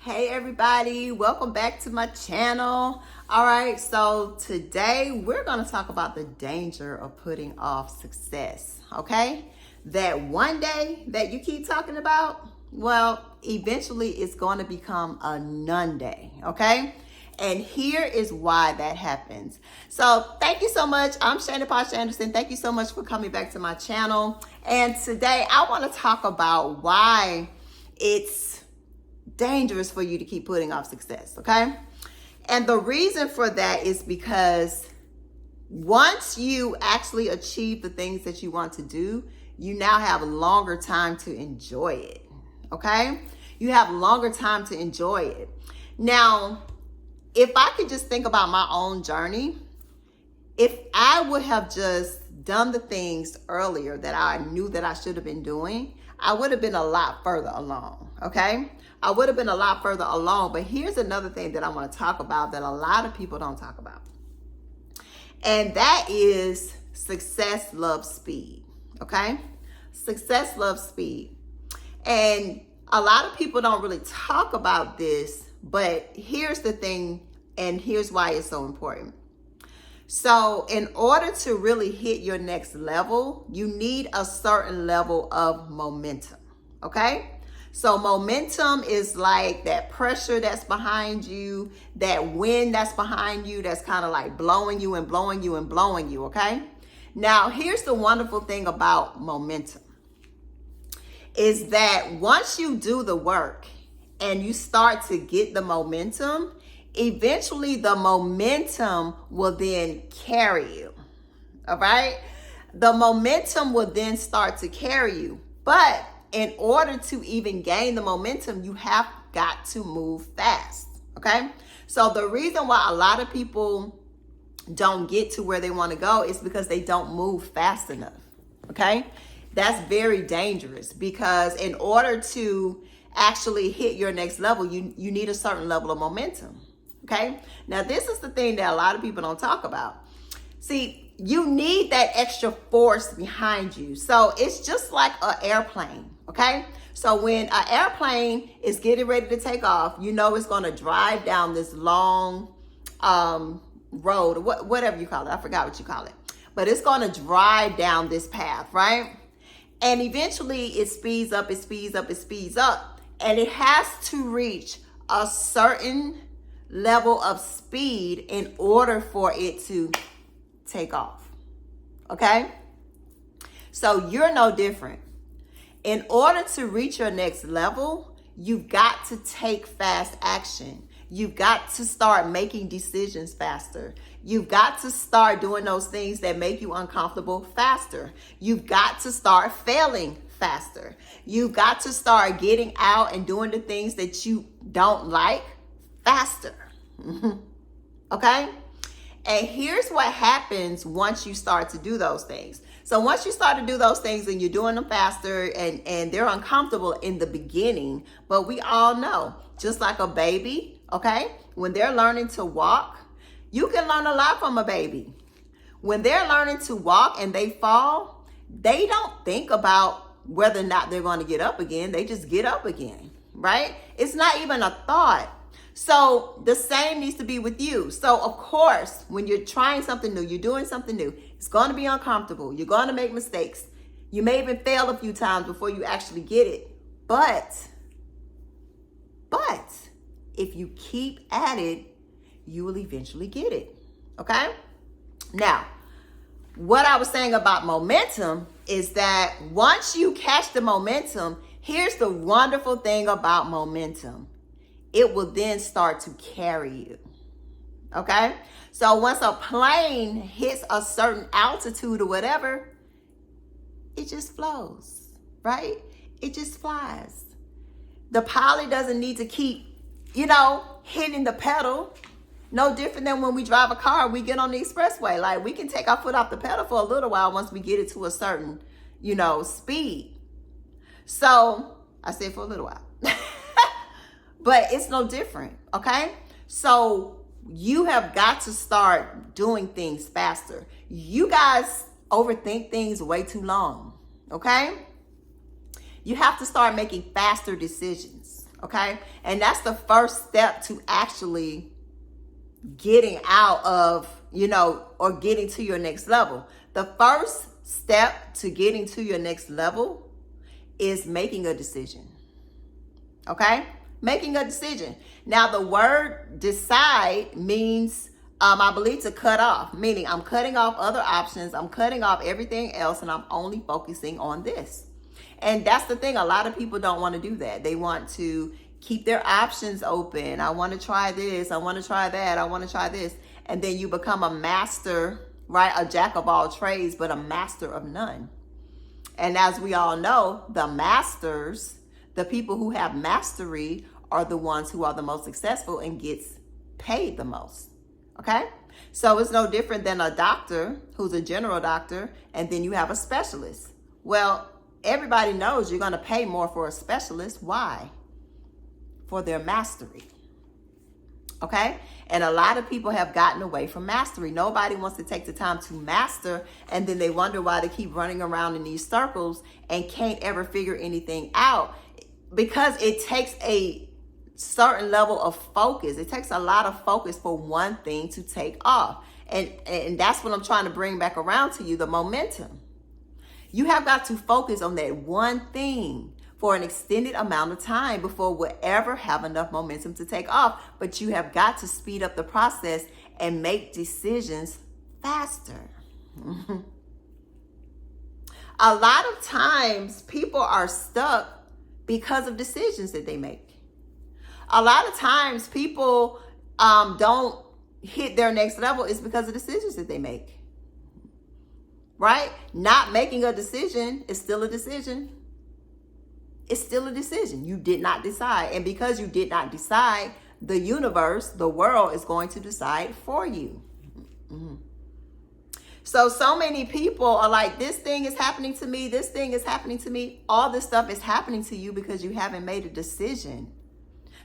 Hey everybody, welcome back to my channel. All right, so today we're going to talk about the danger of putting off success, okay? That one day that you keep talking about, well, eventually it's going to become a none day, okay? And here is why that happens. So thank you so much. I'm Shana Posh Anderson. Thank you so much for coming back to my channel. And today I want to talk about why it's dangerous for you to keep putting off success, okay? And the reason for that is because once you actually achieve the things that you want to do, you now have a longer time to enjoy it, okay? You have longer time to enjoy it. Now, if I could just think about my own journey, if I would have just done the things earlier that I knew that I should have been doing, I would have been a lot further along, okay? I would have been a lot further along, but here's another thing that I want to talk about that a lot of people don't talk about. And that is success loves speed, okay? Success loves speed. And a lot of people don't really talk about this, but here's the thing, and here's why it's so important. So in order to really hit your next level, you need a certain level of momentum, okay? So momentum is like that pressure that's behind you, that wind that's behind you, that's kind of like blowing you and blowing you and blowing you, okay? Now, here's the wonderful thing about momentum is that once you do the work and you start to get the momentum, eventually the momentum will then carry you, all right? The momentum will then start to carry you, but in order to even gain the momentum, you have got to move fast, okay? So the reason why a lot of people don't get to where they want to go is because they don't move fast enough, okay? That's very dangerous because in order to actually hit your next level, you need a certain level of momentum, okay? Now, this is the thing that a lot of people don't talk about. See, you need that extra force behind you. So it's just like an airplane, okay? So when an airplane is getting ready to take off, you know it's going to drive down this long road, whatever you call it. I forgot what you call it. But it's going to drive down this path, right? And eventually it speeds up, it speeds up, it speeds up. And it has to reach a certain level of speed in order for it to take off, okay? So you're no different. In order to reach your next level, you've got to take fast action. You've got to start making decisions faster. You've got to start doing those things that make you uncomfortable faster. You've got to start failing faster. You've got to start getting out and doing the things that you don't like faster, okay? And here's what happens once you start to do those things. So once you start to do those things and you're doing them faster and they're uncomfortable in the beginning, but we all know, just like a baby, okay? When they're learning to walk, you can learn a lot from a baby. When they're learning to walk and they fall, they don't think about whether or not they're going to get up again. They just get up again, right? It's not even a thought. So the same needs to be with you. So of course, when you're trying something new, you're doing something new, it's going to be uncomfortable. You're going to make mistakes. You may even fail a few times before you actually get it. But if you keep at it, you will eventually get it. Okay? Now, what I was saying about momentum is that once you catch the momentum, here's the wonderful thing about momentum. It will then start to carry you, okay? So once a plane hits a certain altitude or whatever, it just flows, right? It just flies. The pilot doesn't need to keep, hitting the pedal. No different than when we drive a car, we get on the expressway. Like, we can take our foot off the pedal for a little while once we get it to a certain, speed. So I said for a little while. But it's no different, okay? So you have got to start doing things faster. You guys overthink things way too long, okay? You have to start making faster decisions. Okay? And that's the first step to actually getting out of, or getting to your next level. The first step to getting to your next level is making a decision. Okay? Making a decision. Now, the word decide means, I believe, to cut off, meaning I'm cutting off other options. I'm cutting off everything else, and I'm only focusing on this. And that's the thing. A lot of people don't want to do that. They want to keep their options open. I want to try this. I want to try that. I want to try this. And then you become a master, right? A jack of all trades, but a master of none. And as we all know, the masters, the people who have mastery, are the ones who are the most successful and gets paid the most. Okay? So it's no different than a doctor who's a general doctor, and then you have a specialist. Well, everybody knows you're going to pay more for a specialist. Why? For their mastery. Okay? And a lot of people have gotten away from mastery. Nobody wants to take the time to master, and then they wonder why they keep running around in these circles and can't ever figure anything out, because it takes a certain level of focus. It takes a lot of focus for one thing to take off. And that's what I'm trying to bring back around to you, the momentum. You have got to focus on that one thing for an extended amount of time before we'll ever have enough momentum to take off. But you have got to speed up the process and make decisions faster. A lot of times people are stuck because of decisions that they make. A lot of times people don't hit their next level is because of decisions that they make. Right? Not making a decision is still a decision. It's still a decision. You did not decide. And because you did not decide, the universe, the world, is going to decide for you. Mm-hmm. So many people are like, this thing is happening to me. This thing is happening to me. All this stuff is happening to you because you haven't made a decision.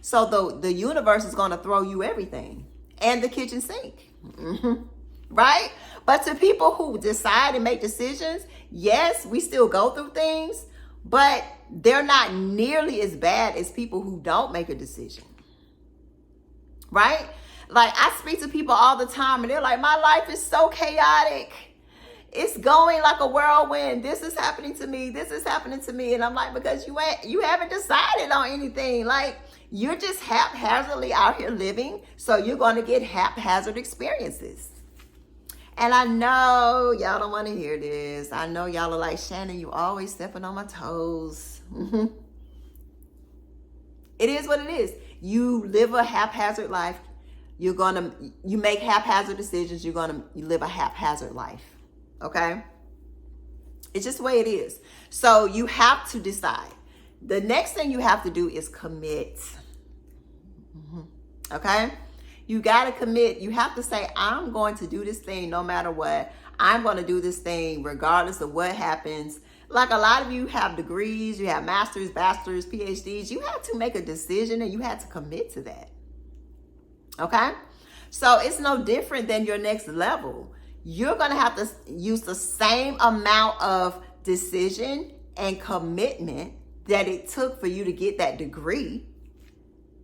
So the universe is going to throw you everything and the kitchen sink. Mm-hmm. Right? But to people who decide and make decisions, yes, we still go through things, but they're not nearly as bad as people who don't make a decision. Right? Like, I speak to people all the time and they're like, my life is so chaotic. It's going like a whirlwind. This is happening to me. This is happening to me. And I'm like, because you haven't decided on anything. Like, you're just haphazardly out here living. So you're going to get haphazard experiences. And I know y'all don't want to hear this. I know y'all are like, Shannon, you always stepping on my toes. Mm-hmm. It is what it is. You live a haphazard life. You make haphazard decisions. You live a haphazard life. Okay? It's just the way it is. So you have to decide. The next thing you have to do is commit. Mm-hmm. Okay? You got to commit. You have to say, I'm going to do this thing no matter what. I'm going to do this thing regardless of what happens. Like, a lot of you have degrees, you have masters, bachelors, PhDs. You have to make a decision and you have to commit to that. Okay? So it's no different than your next level. You're going to have to use the same amount of decision and commitment that it took for you to get that degree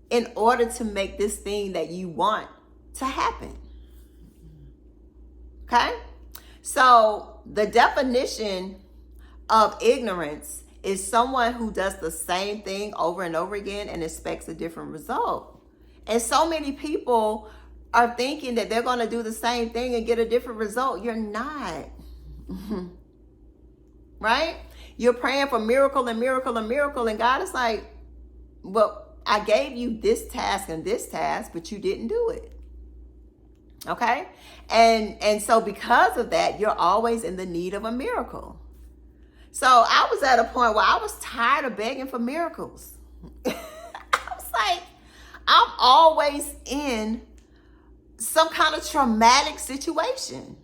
in order to make this thing that you want to happen. Okay? So the definition of ignorance is someone who does the same thing over and over again and expects a different result. And so many people are thinking that they're going to do the same thing and get a different result. You're not. Right? You're praying for miracle and miracle and miracle, and God is like, well, I gave you this task and this task, but you didn't do it. Okay? And so because of that, you're always in the need of a miracle. So I was at a point where I was tired of begging for miracles. I was like, I'm always in some kind of traumatic situation.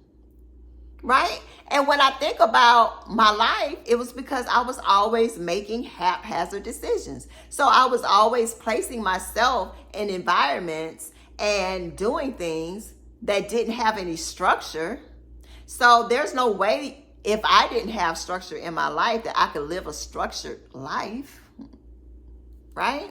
Right? And when I think about my life, it was because I was always making haphazard decisions. So I was always placing myself in environments and doing things that didn't have any structure. So there's no way, if I didn't have structure in my life, that I could live a structured life. Right?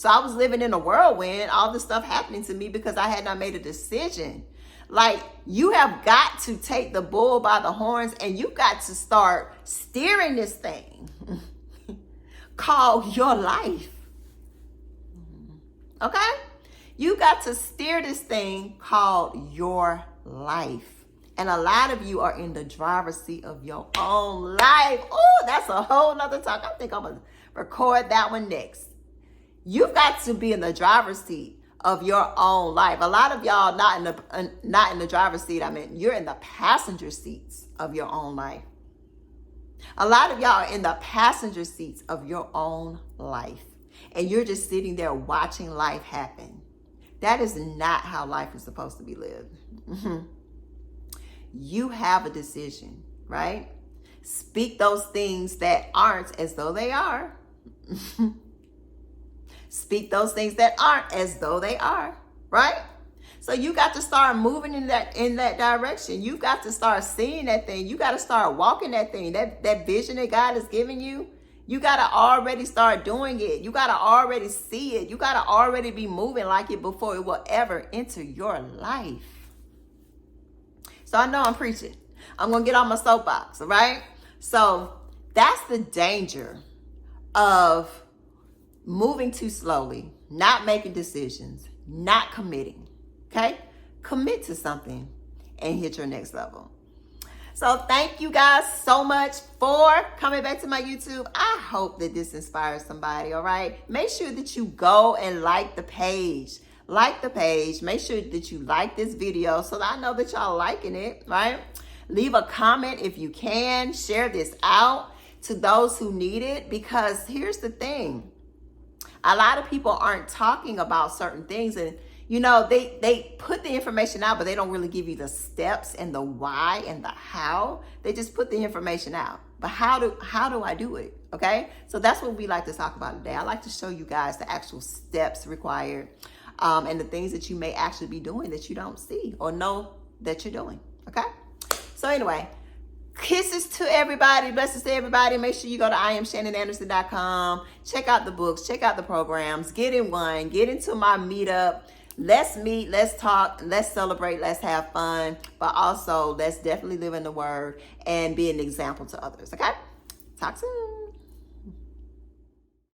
So I was living in a whirlwind, all this stuff happening to me because I had not made a decision. Like, you have got to take the bull by the horns and you got to start steering this thing called your life. Okay? You got to steer this thing called your life. And a lot of you are in the driver's seat of your own life. Oh, that's a whole nother talk. I think I'm going to record that one next. You've got to be in the driver's seat of your own life. A lot of y'all not in the driver's seat. I mean, you're in the passenger seats of your own life. A lot of y'all are in the passenger seats of your own life. And you're just sitting there watching life happen. That is not how life is supposed to be lived. You have a decision, right? Speak those things that aren't as though they are. Speak those things that aren't as though they are, right? So you got to start moving in that direction. You got to start seeing that thing. You got to start walking that thing. That vision that God has given you, you got to already start doing it. You got to already see it. You got to already be moving like it before it will ever enter your life. So I know I'm preaching. I'm going to get on my soapbox, all right? So that's the danger of moving too slowly, not making decisions, not committing, okay? Commit to something and hit your next level. So thank you guys so much for coming back to my YouTube. I hope that this inspires somebody, all right? Make sure that you go and like the page. Like the page. Make sure that you like this video so that I know that y'all liking it, right? Leave a comment if you can. Share this out to those who need it, because here's the thing. A lot of people aren't talking about certain things, and you know, they put the information out, but they don't really give you the steps and the why and the how. They just put the information out. But how do I do it? Okay? So that's what we like to talk about today. I like to show you guys the actual steps required, and the things that you may actually be doing that you don't see or know that you're doing. Okay? So anyway, kisses to everybody. Blessings to everybody. Make sure you go to IamShannonAnderson.com. Check out the books. Check out the programs. Get in one. Get into my meetup. Let's meet. Let's talk. Let's celebrate. Let's have fun. But also, let's definitely live in the Word and be an example to others. Okay? Talk soon.